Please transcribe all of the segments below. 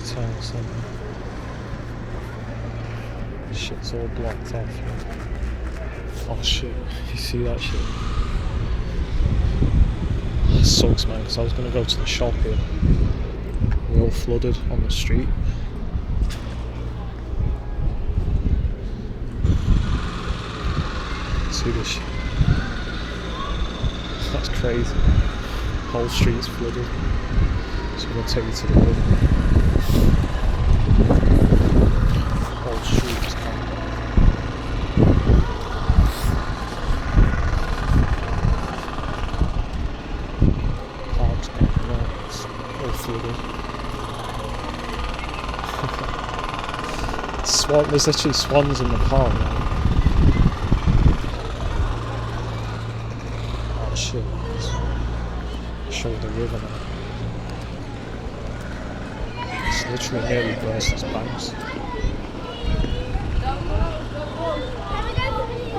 town centre. Shit's all blocked off. Oh shit, you see that shit? That sucks, man, because I was going to go to the shop here. We're all flooded on the street. See this shit? That's crazy. Whole street's flooded. So I'm going to take you to the river. Whole street's gone. Park's gone. No, it's all flooded. There's literally swans in the park now. Oh shit. I'll show you the river now. It's literally nearly burst its banks.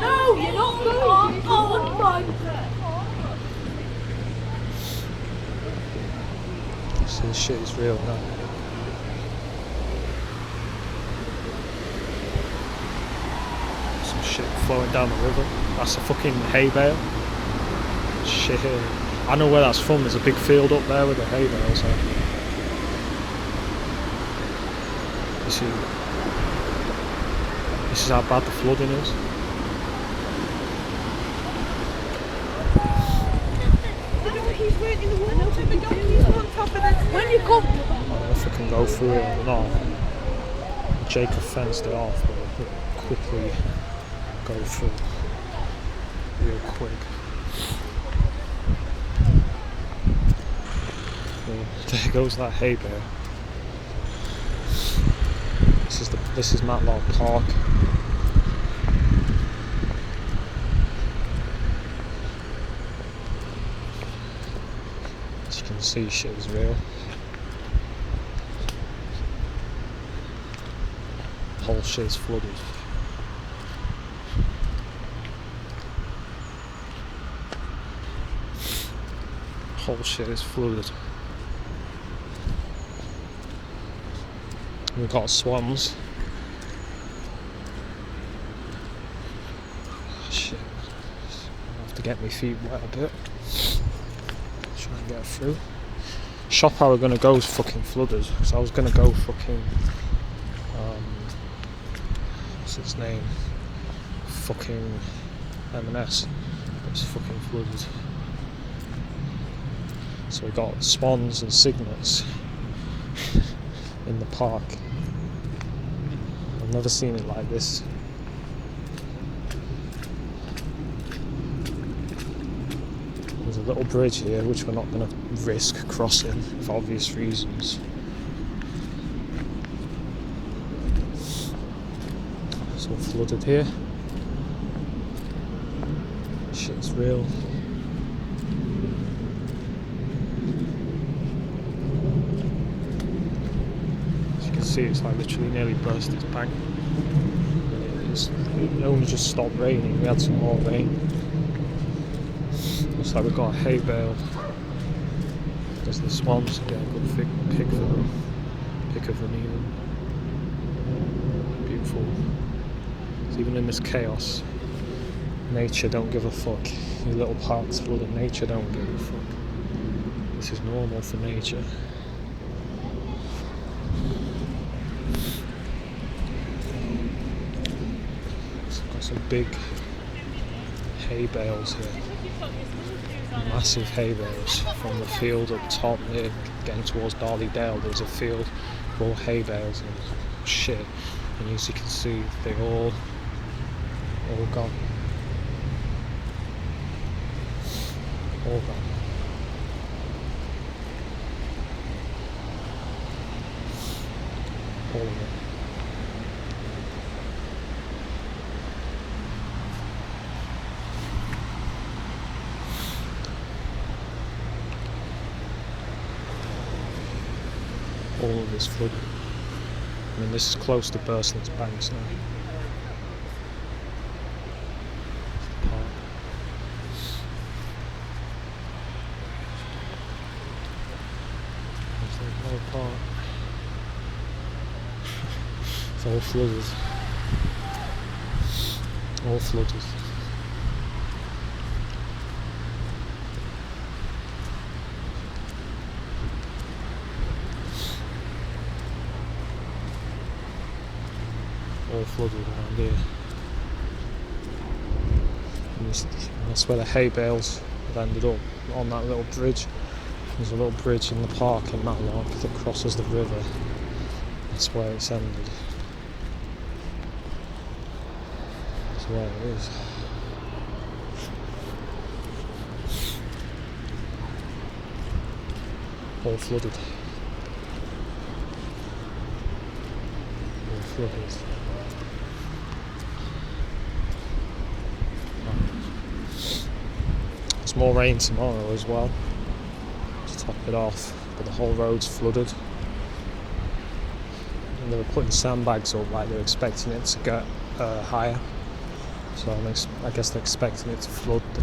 No, you're not going. Oh my God. So this shit is real now. Some shit flowing down the river. That's a fucking hay bale. Shit. I know where that's from. There's a big field up there with the hay bales. This is how bad the flooding is. When you come. I don't know if I can go through it or not. Jacob fenced it off, but we'll quickly go through real quick. Well, there goes that hay bale. This is Matlock Park. As you can see, shit is real. The whole shit is flooded. The whole shit is flooded. We've got swans. Shit. I have to get my feet wet a bit. Try and get through. Shop how we're gonna go is fucking flooded. So I was gonna go fucking what's its name? Fucking M&S. It's fucking flooded. So we got swans and cygnets in the park. I've never seen it like this. There's a little bridge here which we're not going to risk crossing for obvious reasons. It's all flooded here. Shit's real. See, it's like literally nearly burst its bank. It only just stopped raining. We had some more rain. Looks like we've got a hay bale. There's the swans. Get a good pick for them. Pick of them even. Beautiful. So even in this chaos, nature don't give a fuck. Your little park's full of nature don't give a fuck. This is normal for nature. Some big hay bales here, massive hay bales from the field up top near getting towards Darley Dale. There's a field of all hay bales and shit, and as you can see they all gone, all gone. All of it. All of this flood. I mean, this is close to bursting its banks now. The park. There's the whole park. All flooded. All flooded. All flooded around here. And that's where the hay bales have ended up, on that little bridge. There's a little bridge in the park in Matlock that crosses the river. That's where it's ended. That's where it is. All flooded. All flooded. There's more rain tomorrow as well, to top it off, but the whole road's flooded. And they were putting sandbags up like they're expecting it to get higher. So I guess they're expecting it to flood